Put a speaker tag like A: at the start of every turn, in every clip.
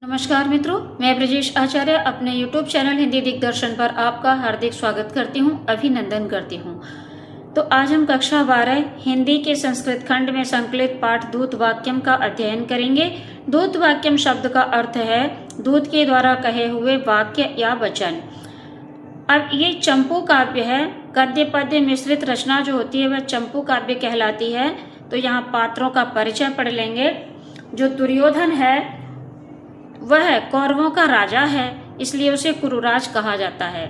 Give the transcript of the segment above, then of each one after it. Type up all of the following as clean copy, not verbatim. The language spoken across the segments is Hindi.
A: नमस्कार मित्रों, मैं ब्रजेश आचार्य अपने YouTube चैनल हिंदी दिग्दर्शन पर आपका हार्दिक स्वागत करती हूं, अभिनंदन करती हूं। तो आज हम कक्षा 12 हिंदी के संस्कृत खंड में संकलित पाठ दूत वाक्यम का अध्ययन करेंगे। दूत वाक्यम शब्द का अर्थ है दूत के द्वारा कहे हुए वाक्य या वचन। अब ये चंपू काव्य है, गद्य पद्य मिश्रित रचना जो होती है वह चंपू काव्य कहलाती है। तो यहाँ पात्रों का परिचय पढ़ लेंगे। जो दुर्योधन है वह कौरवों का राजा है, इसलिए उसे कुरुराज कहा जाता है।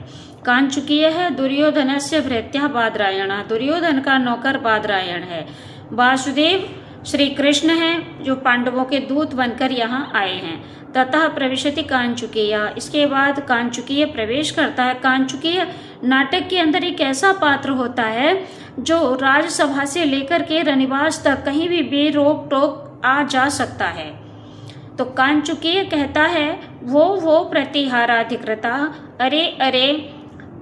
A: कांचुकीय है दुर्योधनस्य भृत्या बादरायण, दुर्योधन का नौकर बादरायण है। वासुदेव श्री कृष्ण है जो पांडवों के दूत बनकर यहाँ आए हैं। ततः प्रविशति कांचुकीय, इसके बाद कांचुकीय प्रवेश करता है। कांचुकीय नाटक के अंदर एक ऐसा पात्र होता है जो राजसभा से लेकर के रनिवास तक कहीं भी बेरोक टोक आ जा सकता है। तो कांचुकीय कहता है वो प्रतिहाराधिकृता, अरे अरे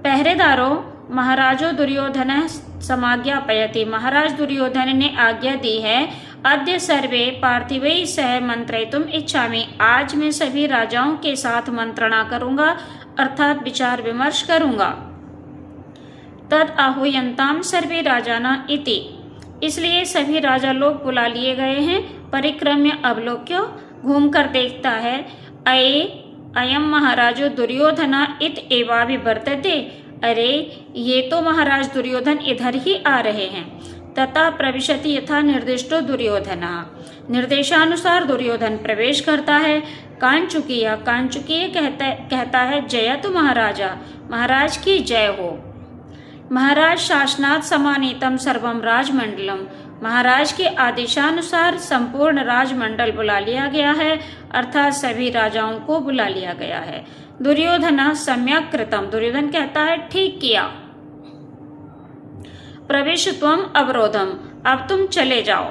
A: पहरेदारों, महाराजो दुर्योधन समाज्ञापयति, महाराज दुर्योधन ने आज्ञा दी है। अद्य सर्वे पार्थिवै सह मंत्रयितुम इच्छामि, आज मैं सभी राजाओं के साथ मंत्रणा करूंगा, अर्थात विचार विमर्श करूंगा। तद आहूयन्ताम सर्वे राजाना इति, इसलिए सभी राजा लोग बुला लिए गए हैं। परिक्रम्य अवलोक्य, घूमकर देखता है। अयम महाराजो दुर्योधना इत एवाभिवर्तते, अरे ये तो महाराज दुर्योधन इधर ही आ रहे हैं। तथा प्रविशति यथा निर्दिष्टो दुर्योधना, निर्देशानुसार दुर्योधन प्रवेश करता है। कांचुकीय कहता है जयतु महाराजा, महाराज की जय हो। महाराज शासनात् समानीतम सर्वम राजमंडलम, महाराज के आदेशानुसार संपूर्ण राजमंडल बुला लिया गया है, अर्थात सभी राजाओं को बुला लिया गया है। दुर्योधन सम्यक कृतम, दुर्योधन कहता है ठीक किया। प्रवेश त्वम अवरोधम, अब तुम चले जाओ।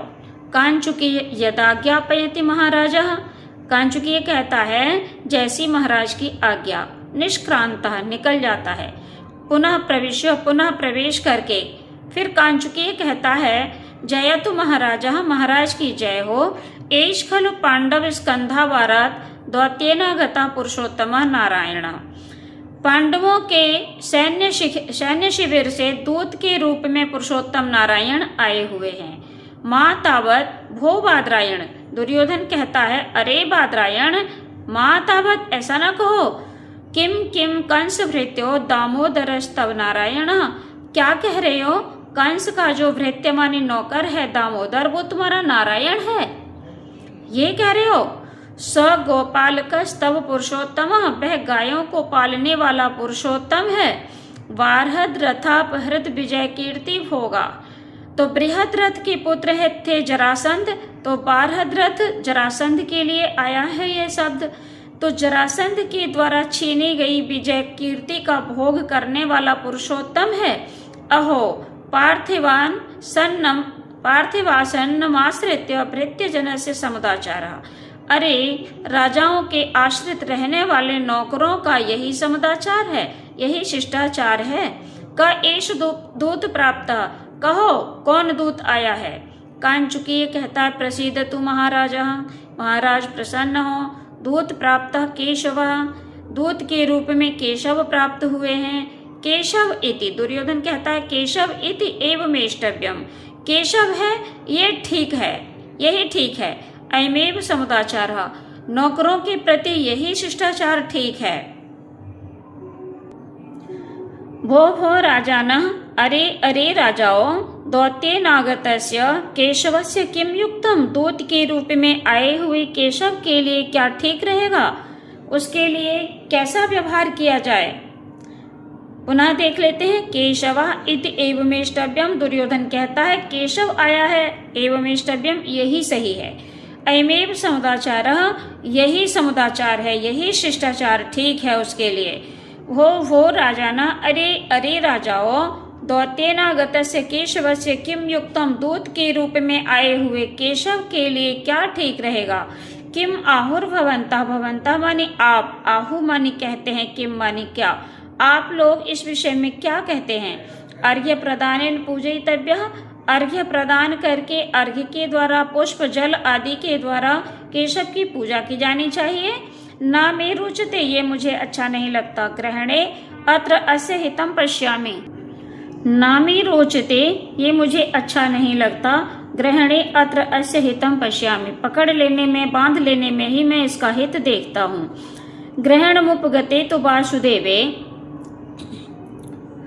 A: कांचुकीय यदाज्ञापयति महाराजा, कांचुकीय कहता है जैसी महाराज की आज्ञा। निष्क्रांतः, निकल जाता है। पुनः प्रवेश करके फिर कांचुकीय कहता है जयतु महाराजा, महाराज की जय हो। एष खलु पांडव स्कंधावारात दौत्येन गता पुरुषोत्तम नारायण, पांडवों के सैन्य शिविर से दूत के रूप में पुरुषोत्तम नारायण आए हुए हैं। माँ तावत भो बादरायण, दुर्योधन कहता है अरे बादरायण, माँ तावत ऐसा न कहो। किम किम कंस भृत्यो दामोदरस्तव नारायण, क्या कह रहे हो? कंस का जो भृत्य माने नौकर है दामोदर, वो तुम्हारा नारायण है, ये कह रहे हो? स गोपालकस्तव पुरुषोत्तम, वह गायों को पालने वाला पुरुषोत्तम है। वारहद रथापहृत विजय कीर्ति होगा, तो बृहद रथ के पुत्र थे जरासंध, तो बारहद रथ जरासंध के लिए आया है ये शब्द। तो जरासंध के द्वारा छीनी गई विजय कीर्ति का भोग करने वाला पुरुषोत्तम है। अहो पार्थिवासन्नमाश्रित्य भृत्य जनस्य समुदाचारः, अरे राजाओं के आश्रित रहने वाले नौकरों का यही समुदाचार है, यही शिष्टाचार है। क एष दूत प्राप्त, कहो कौन दूत आया है? कांचुकीय कहता है प्रसीदतु महाराजा, महाराज प्रसन्न हो। दूत प्राप्त केशव, दूत के रूप में केशव प्राप्त हुए हैं। केशव इति, दुर्योधन कहता है केशव इति एवमेष्टव्यम, केशव है ये ठीक है, यही ठीक है। अयमेव समुदाचार, नौकरों के प्रति यही शिष्टाचार ठीक है। भो राजानः, अरे अरे राजाओं, दौत्येनागतस्य केशवस्य किम युक्तम, दूत के रूप में आए हुए केशव के लिए क्या ठीक रहेगा, उसके लिए कैसा व्यवहार किया जाए। पुनः देख लेते हैं। केशवा इति एवमेष्टव्यम, दुर्योधन कहता है केशव आया है, एवमेष्टव्यम यही सही है। अयमेव समुदाचारः, यही समुदाचार है, यही शिष्टाचार ठीक है उसके लिए। वो राजाना, अरे अरे राजाओं, दौत्येनागतस्य केशवस्य किम युक्तम, दूत के रूप में आए हुए केशव के लिए क्या ठीक रहेगा। किम आहुर्भवंता, भवंता माने आप, आहु माने कहते हैं, किम माने क्या, आप लोग इस विषय में क्या कहते हैं। अर्घ्य प्रदानेन पूजयितव्यः, अर्घ्य प्रदान करके अर्घ्य के द्वारा पुष्प जल आदि के द्वारा केशव की पूजा की जानी चाहिए। ना मे रुचते, ये मुझे अच्छा नहीं लगता। ग्रहणे अत्र अस्य हितम पश्यामि, ना मे रोचते, ये मुझे अच्छा नहीं लगता। ग्रहणे अत्र अस्य हितम पश्यामि, पकड़ लेने में, बांध लेने में ही मैं इसका हित देखता हूँ। ग्रहणमुपगते तो वासुदेवे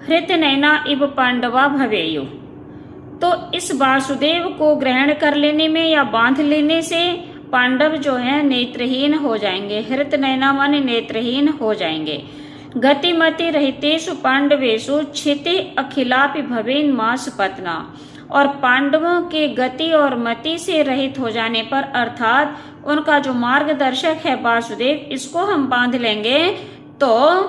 A: हृतनयना इव पांडवा भवेयु, तो इस वासुदेव को ग्रहण कर लेने में या बांध लेने से पांडव जो है नेत्रहीन हो जाएंगे। हृतनयना माने नेत्रहीन हो जाएंगे। गतिमति रहितेषु पांडवेषु क्षिते अखिलापि भवेन मास पतना, और पांडवों के गति और मति से रहित हो जाने पर, अर्थात उनका जो मार्गदर्शक है वासुदेव, इसको हम बांध लेंगे तो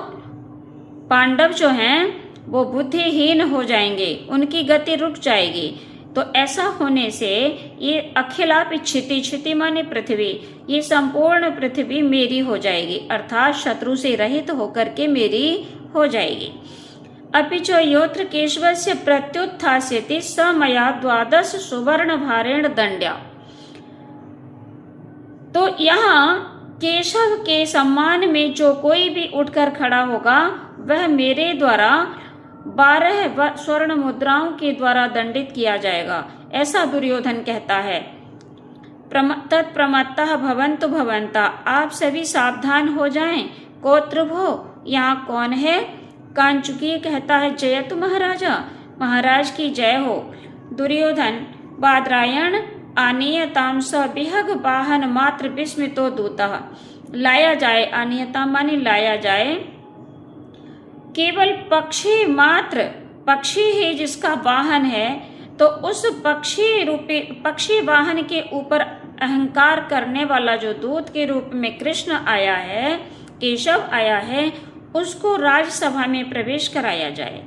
A: पांडव जो हैं वो बुद्धिहीन हो जाएंगे, उनकी गति रुक जाएगी। तो ऐसा होने से ये अखिलापि क्षिति, क्षिति माने पृथ्वी, ये संपूर्ण पृथ्वी मेरी हो जाएगी, अर्थात शत्रु से रहित होकर के मेरी हो जाएगी। अपि च योत्र केशवस्य प्रत्युत्थास्यति स मया 12 सुवर्ण भारेण दंड्या, तो यहाँ केशव के सम्मान में जो कोई भी उठकर खड़ा होगा वह मेरे द्वारा 12 स्वर्ण मुद्राओं के द्वारा दंडित किया जाएगा, ऐसा दुर्योधन कहता है। तत्प्रमत्तः भवन्तु भवन्ता, आप सभी सावधान हो जाएं। कोत्र भो, यहाँ कौन है? कांचुकी कहता है जयतु महाराजा, महाराज की जय हो। दुर्योधन बादरायण आनीयताम स विहग वाहन मात्र विस्मितो दूतः, लाया जाए, आनीयताम माने लाया जाए, केवल पक्षी मात्र, पक्षी ही जिसका वाहन है, तो उस पक्षी वाहन के ऊपर अहंकार करने वाला जो दूत के रूप में कृष्ण आया है, केशव आया है, उसको राजसभा में प्रवेश कराया जाए।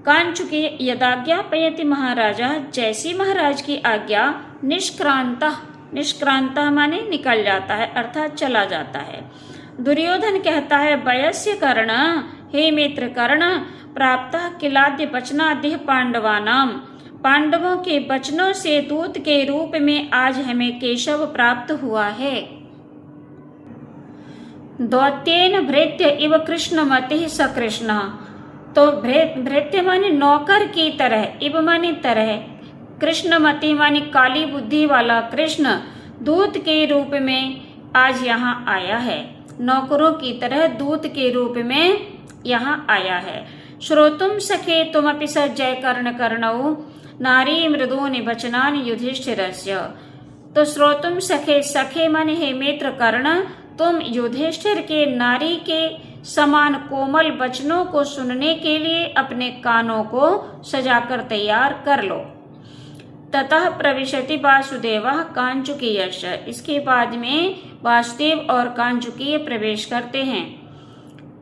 A: कांचुकी यदाज्ञापयति महाराजा, जैसी महाराज की आज्ञा, निष्क्रांता माने निकल जाता है, अर्थात चला जाता है। दुर्योधन कहता है वयस्य कर्ण, हे मित्र कर्ण, प्राप्तः किलाद्य वचनादिह पांडवानाम, पांडवों के वचनों से दूत के रूप में आज हमें केशव प्राप्त हुआ है। दौत्येन भृत्य इव कृष्णमतिः सकृष्ण, तो भृत्य माने नौकर की तरह, इव माने तरह, कृष्णमति माने काली बुद्धि वाला कृष्ण दूत के रूप में आज यहाँ आया है, नौकरों की तरह दूत के रूप में यहाँ आया है। श्रोतुम सखे तुमपि सज्जय कर्ण कर्णौ, नारी मृदूनि वचनानि युधिष्ठिरस्य, तो श्रोतुम सखे, सखे माने हे मित्र कर्ण, तुम युधिष्ठिर के नारी के समान कोमल वचनों को सुनने के लिए अपने कानों को सजाकर तैयार कर लो। ततः प्रविशति वासुदेवः कांचुकीयश्च, इसके बाद में वासुदेव और कांचुकीय प्रवेश करते हैं।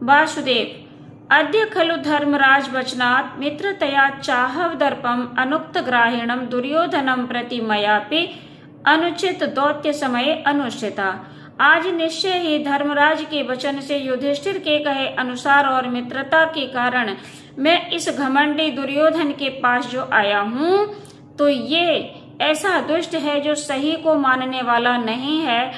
A: वासुदेव अद्य खलु धर्मराज वचनात् मित्रतया चाहव दर्पम अनुक्त ग्राहिणम दुर्योधनम प्रति मयापि अनुचित दौत्य समय अनुष्ठिता, आज निश्चय ही धर्मराज के वचन से युधिष्ठिर के कहे अनुसार और मित्रता के कारण मैं इस घमंडी दुर्योधन के पास जो आया हूँ, तो ये ऐसा दुष्ट है जो सही को मानने वाला नहीं है,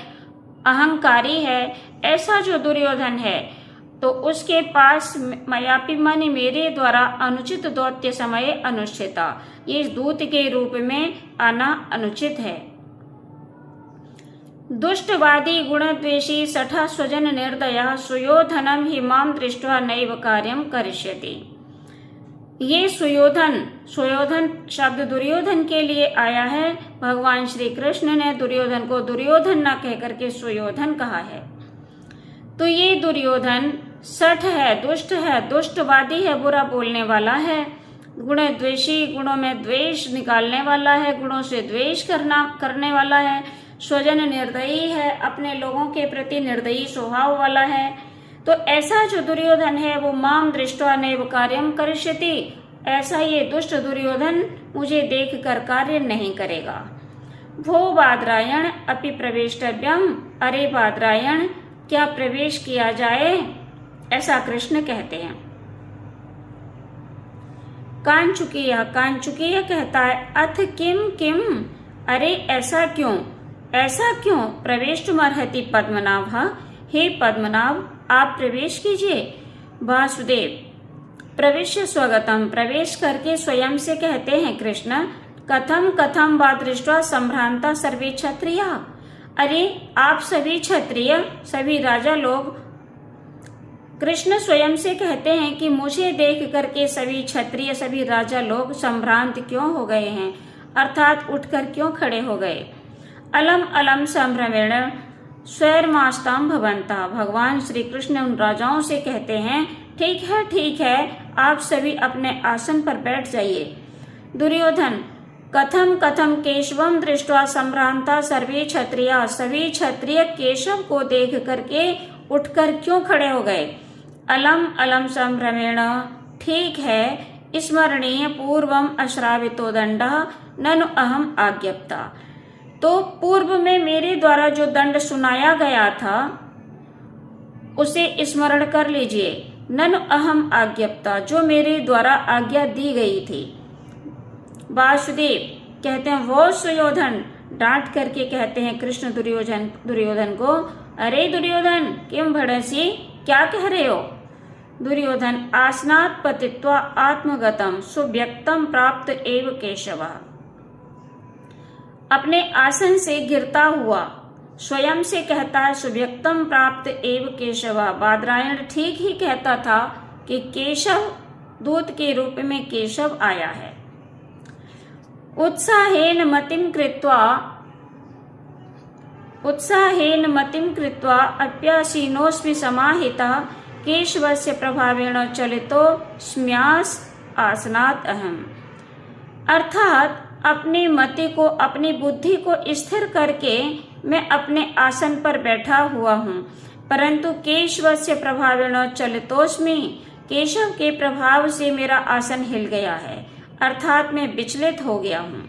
A: अहंकारी है, ऐसा जो दुर्योधन है, तो उसके पास मयापि माने मेरे द्वारा अनुचित दौत्य समय अनुष्ठिता, ये दूत के रूप में आना अनुचित है। दुष्टवादी गुणद्वेषी सठा स्वजन निर्दया सुयोधनम हि माम दृष्ट्वा नैव कार्यम करिष्यति, ये सुयोधन शब्द दुर्योधन के लिए आया है। भगवान श्री कृष्ण ने दुर्योधन को दुर्योधन न कहकर के सुयोधन कहा है। तो ये दुर्योधन सठ है, दुष्टवादी है, बुरा बोलने वाला है, गुणद्वेषी, गुणों में द्वेष निकालने वाला है, गुणों से द्वेष करने वाला है, स्वजन निर्दयी है, अपने लोगों के प्रति निर्दयी स्वभाव वाला है। तो ऐसा जो दुर्योधन है वो माम दृष्ट्वा नैव कार्यम करिष्यति, ऐसा ये दुष्ट दुर्योधन मुझे देख कर कार्य नहीं करेगा। भो बादरायण अपि प्रवेष्टव्यम, अरे बादरायण क्या प्रवेश किया जाए, ऐसा कृष्ण कहते हैं। कांचुकीय कहता है अथ किम, अरे ऐसा क्यों, प्रवेशुमर्हति पद्मनाभ, हे पद्मनाभ आप प्रवेश कीजिए। वासुदेव प्रविश्य स्वगतम, प्रवेश करके स्वयं से कहते हैं कृष्ण, कथम कथम वा दृष्ट्वा संभ्रांता सर्वे क्षत्रिया। अरे आप सभी क्षत्रिय, सभी राजा लोग, कृष्ण स्वयं से कहते हैं कि मुझे देख करके सभी क्षत्रिय, सभी राजा लोग संभ्रांत क्यों हो गए हैं, अर्थात उठकर क्यों खड़े हो गए। अलम अलम संभ्रमेण स्वैरमास्ताम भवंता, भगवान श्री कृष्ण उन राजाओं से कहते हैं ठीक है, आप सभी अपने आसन पर बैठ जाइए। दुर्योधन कथम कथम केशवम दृष्ट्वा संभ्रांता सर्वे क्षत्रिया, सभी क्षत्रिय केशव को देख करके उठकर क्यों खड़े हो गए। अलम अलम संभ्रमेण, ठीक है, स्मरणीय पूर्वम अश्रावितो दंडः ननु अहम आज्ञप्ता। तो पूर्व में मेरे द्वारा जो दंड सुनाया गया था उसे स्मरण कर लीजिए। ननु अहम आज्ञप्ता, जो मेरे द्वारा आज्ञा दी गई थी। वासुदेव कहते हैं वो सुयोधन, डांट करके कहते हैं कृष्ण दुर्योधन को, अरे दुर्योधन किम भड़सी, क्या कह रहे हो। दुर्योधन आसनात् पतित्वा आत्मगतम सुव्यक्तम प्राप्त एव केशवः, अपने आसन से गिरता हुआ स्वयं से कहता है सुव्यक्तम प्राप्त एव केशवः। बादरायण ठीक ही कहता था कि केशव दूत के रूप में केशव आया है। उत्साहेन मतिं कृत्वा अप्यासीनोऽस्मि समाहितः केशवस्य प्रभावेण चलितो स्म्यास आसनात् अहम्, अर्थात अपनी मति को, अपनी बुद्धि को स्थिर करके मैं अपने आसन पर बैठा हुआ हूँ, परंतु केशवस्य प्रभावेण चलितोस्मि, केशव के प्रभाव से मेरा आसन हिल गया है, अर्थात मैं विचलित हो गया हूँ।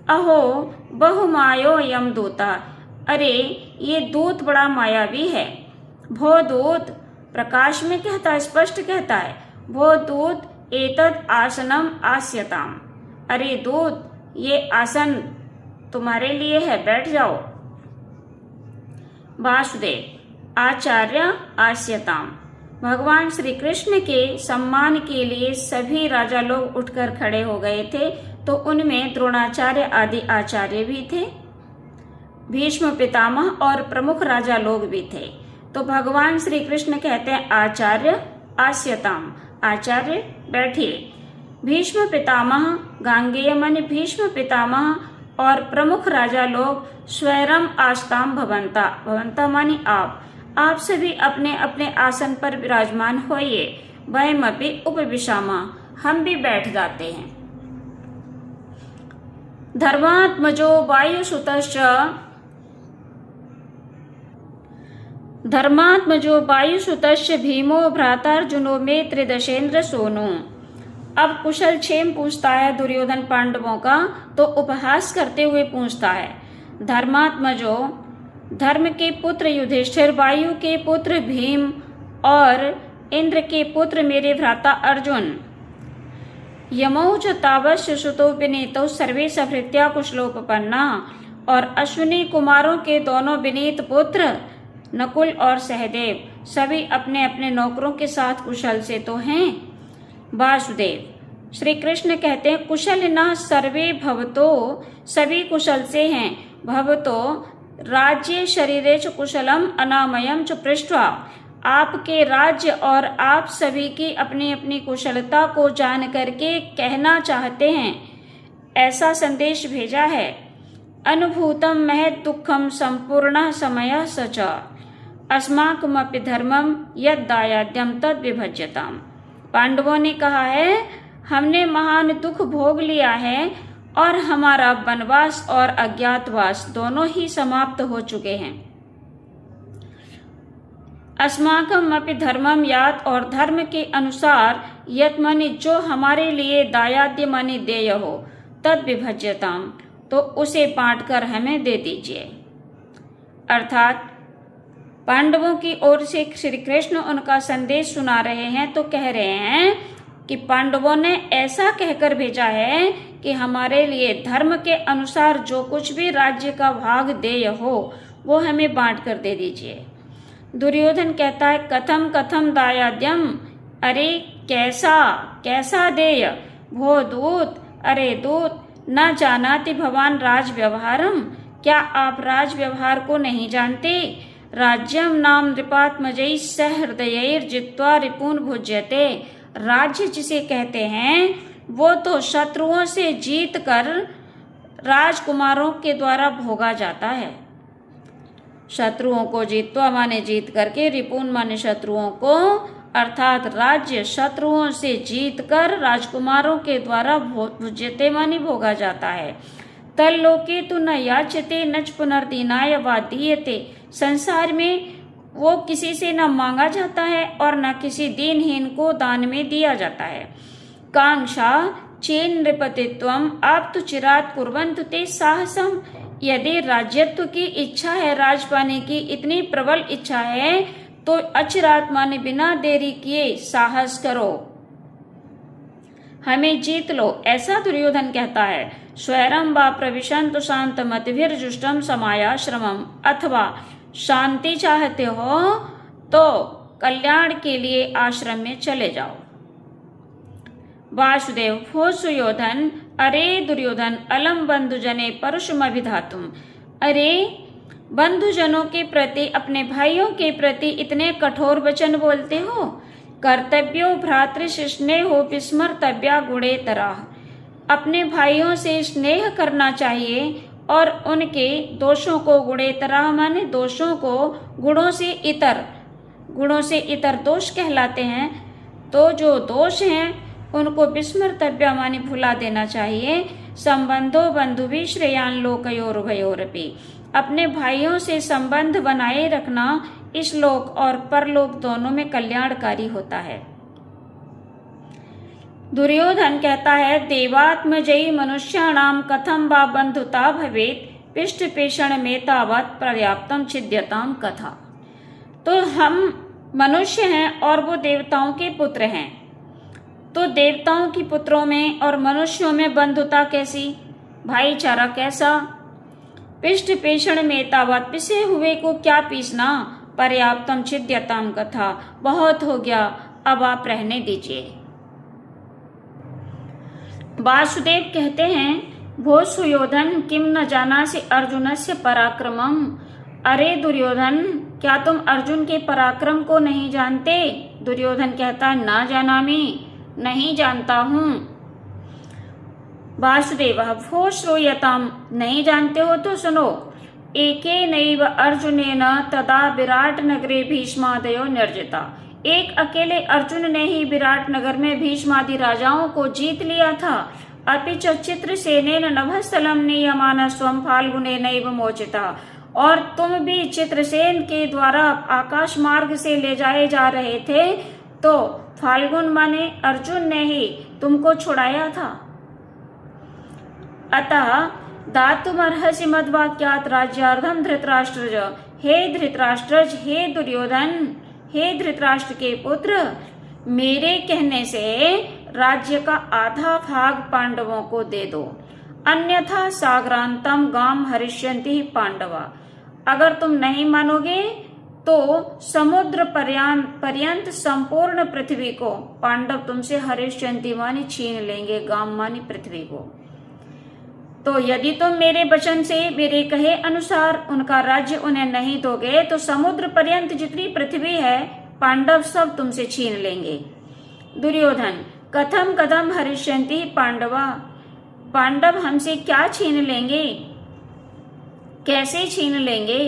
A: अहो बहुमायो यम दूता, अरे ये दूत बड़ा मायावी है। भो दूत प्रकाश में कहता है, स्पष्ट कहता है, भो दूत एतद आसनम आस्यताम, अरे दूत ये आसन तुम्हारे लिए है, बैठ जाओ। वासुदेव आचार्य आस्यताम, भगवान श्री कृष्ण के सम्मान के लिए सभी राजा लोग उठकर खड़े हो गए थे, तो उनमें द्रोणाचार्य आदि आचार्य भी थे, भीष्म पितामह और प्रमुख राजा लोग भी थे। तो भगवान श्री कृष्ण कहते हैं आचार्य आस्यताम, आचार्य बैठिए। भीष्म पितामह, गांगेय माने भीष्म पितामह और प्रमुख राजा लोग स्वैरम आस्ताम भवंता, भवंता माने आप सभी अपने अपने आसन पर विराजमान होइए। वयमपि उपविशामा, हम भी बैठ जाते हैं। धर्मात्मजो वायुसुतश्च भीमो भ्रातार्जुनो मे त्रिदशेन्द्र सोनो। अब कुशल क्षेम पूछता है दुर्योधन पांडवों का, तो उपहास करते हुए पूछता है, धर्मात्मजो, धर्म के पुत्र युधिष्ठिर, वायु के पुत्र भीम और इंद्र के पुत्र मेरे भ्राता अर्जुन, यमौ च तावस्य सुतो विनीतौ सर्वे सभृत्या कुशलोपपन्ना, और अश्विनी कुमारों के दोनों विनीत पुत्र नकुल और सहदेव सभी अपने अपने नौकरों के साथ कुशल से तो हैं। वासुदेव श्री कृष्ण कहते हैं कुशल न सर्वे भवतो, सभी कुशल से हैं। भवतो राज्य शरीरे च कुशलम अनामयम च पृष्ठा, आपके राज्य और आप सभी की अपनी अपनी कुशलता को जान करके कहना चाहते हैं, ऐसा संदेश भेजा है। अनुभूतम महत् दुखम संपूर्ण समय सच, अस्माकमपि धर्मम यद दायाद्यम तद विभज्यताम। पांडवों ने कहा है हमने महान दुख भोग लिया है और हमारा वनवास और अज्ञातवास दोनों ही समाप्त हो चुके हैं। अस्माकम अपि धर्मम यात, और धर्म के अनुसार यत माने जो हमारे लिए दायाद्य माने देय हो, तद विभज्यताम, तो उसे बांटकर हमें दे दीजिए। अर्थात पांडवों की ओर से श्री कृष्ण उनका संदेश सुना रहे हैं, तो कह रहे हैं कि पांडवों ने ऐसा कहकर भेजा है कि हमारे लिए धर्म के अनुसार जो कुछ भी राज्य का भाग देय हो वो हमें बांट कर दे दीजिए। दुर्योधन कहता है कथम कथम दायाद्यम, अरे कैसा कैसा देय, भो दूत, अरे दूत, न जानाति भवान राज व्यवहारम, क्या आप राज व्यवहार को नहीं जानते। राज्यम नाम नृपात्मजयी सहृदयैर जित्वा रिपुन भुज्यते, राज्य जिसे कहते हैं वो तो शत्रुओं से जीत कर राजकुमारों के द्वारा भोगा जाता है। शत्रुओं को जीतवा माने जीत करके, रिपुन माने शत्रुओं को, अर्थात राज्य शत्रुओं से जीत कर राजकुमारों के द्वारा भुज्यते माने भोगा जाता है। तल्लोके तो न याचते नच पुनर्दीनाय वा दीयते, संसार में वो किसी से न मांगा जाता है और न किसी दीनहीन को दान में दिया जाता है। कांक्षा चेन नृपतित्वम आप तो चिरात कुर्वन्तु ते साहसम, यदि राज्यत्व की इच्छा है, राज पाने की इतनी प्रबल इच्छा है तो अचिरात माने बिना देरी किए साहस करो, हमें जीत लो, ऐसा दुर्योधन कहता है। स्वैरम वा प्रविशन्तु शान्तमतिभिर्जुष्टम समायाश्रमम, अथवा शांति चाहते हो तो कल्याण के लिए आश्रम में चले जाओ। वासुदेव हो सुयोधन, अरे दुर्योधन, अलम बंधुजने परुषमभिधातुम, अरे बंधुजनों के प्रति, अपने भाइयों के प्रति इतने कठोर वचन बोलते हो। कर्तव्यो भ्रातृस्नेहो विस्मर्तव्या गुणेतराः, अपने भाइयों से स्नेह करना चाहिए और उनके दोषों को, गुणेतराः माने दोषों को, गुणों से इतर दोष कहलाते हैं। तो जो दोष हैं उनको विस्मर्तव्या माने भुला देना चाहिए। संबंधो बंधुभि श्रेयान लोकयोरुभयोरपि, अपने भाइयों से संबंध बनाए रखना इस लोक और परलोक दोनों में कल्याणकारी होता है। दुर्योधन कहता है देवात्मजयी मनुष्याणाम कथम वा बंधुता भवेत, पिष्ट पेषण में तावत पर्याप्तम छिद्यताम कथा। तो हम मनुष्य हैं और वो देवताओं के पुत्र हैं, तो देवताओं की पुत्रों में और मनुष्यों में बंधुता कैसी, भाईचारा कैसा। पिष्ट पेषण में तावत, पिसे हुए को क्या पीसना, पर्याप्तम छिद्यताम कथा, बहुत हो गया, अब आप रहने दीजिए। वासुदेव कहते हैं भो सुयोधन किम न जाना से अर्जुन से पराक्रमम, अरे दुर्योधन, क्या तुम अर्जुन के पराक्रम को नहीं जानते। दुर्योधन कहता ना जानामि, नहीं जानता हूँ। वासुदेव भो श्रूयताम, नहीं जानते हो तो सुनो। एकेनैव अर्जुनेन तदा विराट नगरे भीष्मादयो निर्जिता, एक अकेले अर्जुन ने ही विराट नगर में भीष्मादि राजाओं को जीत लिया था। अपि च चित्रसेनेन नभस्थलम नियमाना स्वम फाल्गुनेनैव मोचिता, और तुम भी चित्रसेन के द्वारा आकाश मार्ग से ले जाए जा रहे थे, तो फाल्गुन माने अर्जुन ने ही तुमको छुड़ाया था। अतः दातुमर्हसि मद्वाक्यात् राज्यार्धम धृतराष्ट्रज, हे धृतराष्ट्रज, हे दुर्योधन, हे धृतराष्ट्र के पुत्र, मेरे कहने से राज्य का आधा भाग पांडवों को दे दो, अन्यथा सागरांतम गाम हरिष्यन्ति पांडवा, अगर तुम नहीं मानोगे तो समुद्र पर्यंत संपूर्ण पृथ्वी को पांडव तुमसे हरिष्यन्ति मानी छीन लेंगे, गाम मानी पृथ्वी को। तो यदि तुम मेरे वचन से, मेरे कहे अनुसार उनका राज्य उन्हें नहीं दोगे तो समुद्र पर्यंत जितनी पृथ्वी है पांडव सब तुमसे छीन लेंगे। दुर्योधन कथम कथम हरिष्यन्ति पांडवा, पांडव हमसे क्या छीन लेंगे, कैसे छीन लेंगे।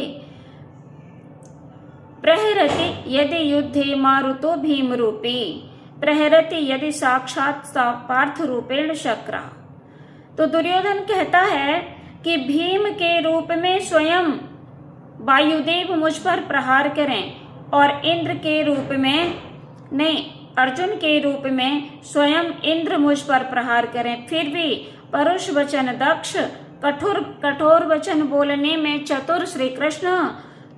A: प्रहरति यदि युद्धे मारुतो भीम रूपी, प्रहरति यदि साक्षात पार्थ रूपेण शक्रा। तो दुर्योधन कहता है कि भीम के रूप में स्वयं वायुदेव मुझ पर प्रहार करें और इंद्र के रूप में नहीं, अर्जुन के रूप में स्वयं इंद्र मुझ पर प्रहार करें, फिर भी परुष वचन दक्ष, कठोर वचन बोलने में चतुर श्री कृष्ण,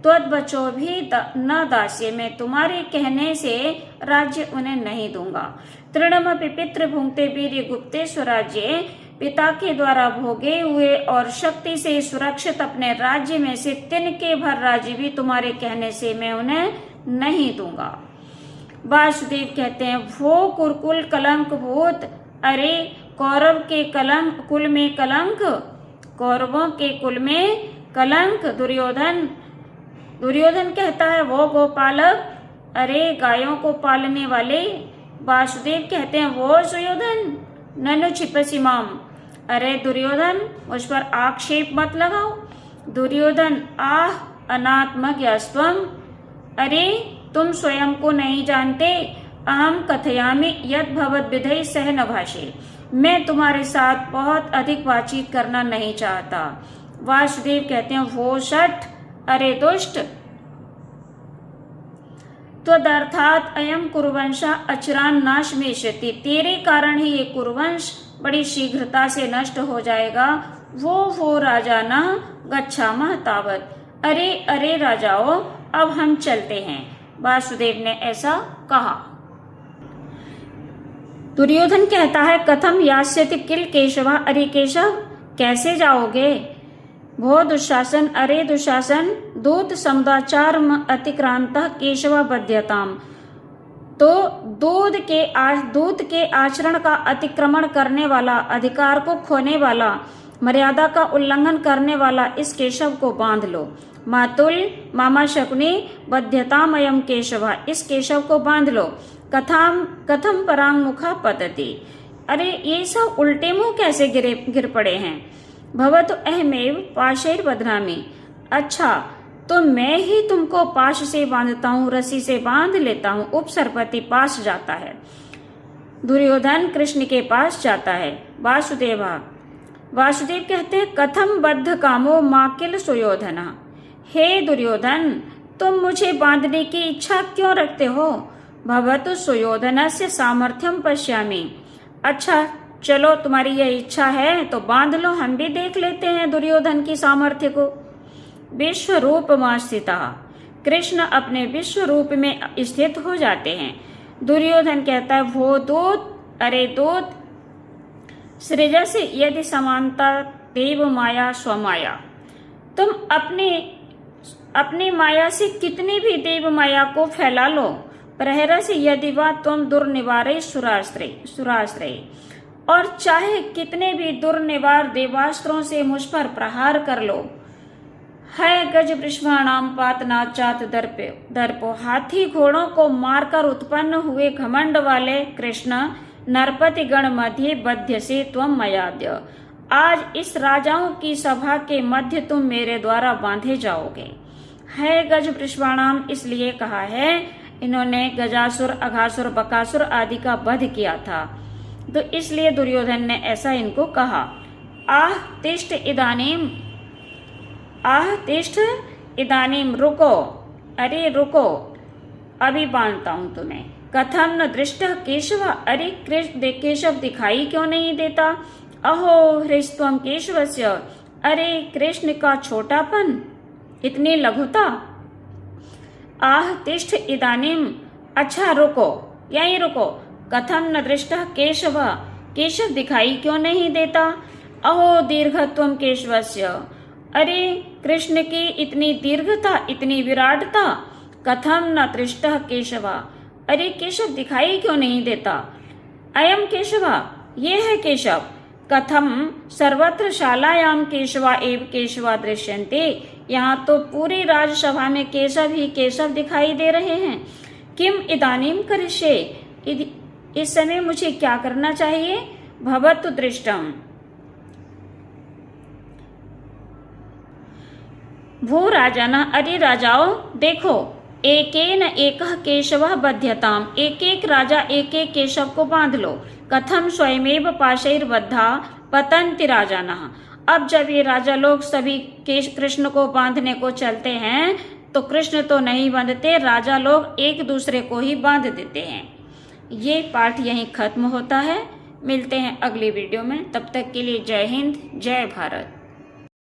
A: त्वद्वचो भी न दास्य, मैं तुम्हारे कहने से राज्य उन्हें नहीं दूंगा। तृणमपि पितृ भुंक्ते वीर्य गुप्ते स्वराज्ये, पिता के द्वारा भोगे हुए और शक्ति से सुरक्षित अपने राज्य में से तिनके भर राज्य भी तुम्हारे कहने से मैं उन्हें नहीं दूंगा। वासुदेव कहते हैं, वो कुरुकुल कलंक भूत, अरे कौरव के कलंक कुल में कलंक, कौरवों के कुल में कलंक। दुर्योधन कहता है, वो गोपालक, अरे गायों को पालने वाले। वासुदेव कहते हैं, वो सुयोधन, ननु छिपसी माम, अरे दुर्योधन मुझ पर आक्षेप मत लगाओ। दुर्योधन, आह अनात्मज्ञस्त्वम, अरे तुम स्वयं को नहीं जानते। अहम कथयामि यद भवद विधि सह न भाषे, मैं तुम्हारे साथ बहुत अधिक बातचीत करना नहीं चाहता। वासुदेव कहते हैं, वो शठ, अरे दुष्ट, त्वदर्थात अयम कुरुवंश अचिरान नाशमेष्यति, तेरे कारण ही ये कुरुवंश बड़ी शीघ्रता से नष्ट हो जाएगा। वो राजा न गच्छामः तावत, अरे अरे राजाओं, अब हम चलते हैं। वासुदेव ने ऐसा कहा। दुर्योधन कहता है, कथम यास्यति किल केशव, अरे केशव कैसे जाओगे। भो दुशासन, अरे दुशासन, दूत समुदाचार अतिक्रांत केशव बध्यताम, तो दूत के आचरण का अतिक्रमण करने वाला, अधिकार को खोने वाला, मर्यादा का उल्लंघन करने वाला इस केशव को बांध लो। मातुल मामा शकुनी बध्यतामयम केशव, इस केशव को बांध लो। कथम परांग मुखा पतति, अरे ये सब उल्टे मुंह कैसे गिर पड़े हैं। भवत अहमेव पाशैर बध्नामि, अच्छा तो मैं ही तुमको पाश से बांधता हूँ, रस्सी से बांध लेता हूँ। उपसरपति पास जाता है, दुर्योधन कृष्ण के पास जाता है। वासुदेव कहते हैं, कथम बद्ध कामो माकिल सुयोधना, हे दुर्योधन तुम मुझे बांधने की इच्छा क्यों रखते हो। भवतु सुयोधनस्य सामर्थ्यम पश्यामि, अच्छा चलो तुम्हारी यह इच्छा है तो बांध लो, हम भी देख लेते हैं दुर्योधन की सामर्थ्य को। विश्व रूप स्थिता, कृष्ण अपने विश्व रूप में स्थित हो जाते हैं। दुर्योधन कहता है, वो दूत, अरे दूत, सृजस यदि समानता देव माया स्वमाया, तुम अपने माया से कितनी भी देव माया को फैला लो। प्रहरस यदि वा तुम दुर्निवारे सुराश्रय, और चाहे कितने भी दुर्निवार देवास्त्रों से मुझ पर प्रहार कर लो। है गज वृषभाणाम पातनाचात दर्पो, हाथी घोड़ों को मारकर उत्पन्न हुए घमंड वाले कृष्ण, नरपति गण मध्य बध्य से त्वम मयाद्य, आज इस राजाओं की सभा के मध्य तुम मेरे द्वारा बांधे जाओगे। है गज वृषभाणाम इसलिए कहा है, इन्होंने गजासुर, अघासुर, बकासुर आदि का वध किया था, तो इसलिए दुर्योधन ने ऐसा इनको कहा। आह तिष्ठ इदानीम, रुको, अरे रुको, अभी बांधता हूं तुम्हें। कथम न दृष्ट केशव, अरे केशव दिखाई क्यों नहीं देता। अहो हृष्टम केशवस्य, अरे कृष्ण का छोटापन, इतनी लघुता। आह तिष्ठ इदानीम, अच्छा रुको, यहीं रुको। कथम न दृष्ट केशव, केशव दिखाई क्यों नहीं देता। अहो दीर्घत्वम केशवस्य, अरे कृष्ण की इतनी दीर्घता, इतनी विराटता। कथम न दृष्ट केशव, अरे केशव दिखाई क्यों नहीं देता। अयम केशव, ये है केशव। कथम सर्वत्र शालायाम केशवा एव केशवा दृश्यन्ते, यहाँ तो पूरी राजसभा में केशव ही केशव दिखाई दे रहे हैं। किम इदानीम करिष्ये, इस समय मुझे क्या करना चाहिए। भवतु दृष्टम, भू राजाना, अरे राजाओ देखो, एकेन एकः केशवः बध्यताम, एक एक राजा एक एक केशव को बांध लो। कथम स्वयमेव पाशैर्बद्धा पतन्ति राजानः, अब जब ये राजा लोग सभी कृष्ण को बांधने को चलते हैं तो कृष्ण तो नहीं बांधते, राजा लोग एक दूसरे को ही बांध देते हैं। ये पाठ यहीं खत्म होता है। मिलते हैं अगली वीडियो में, तब तक के लिए जय हिंद, जय भारत।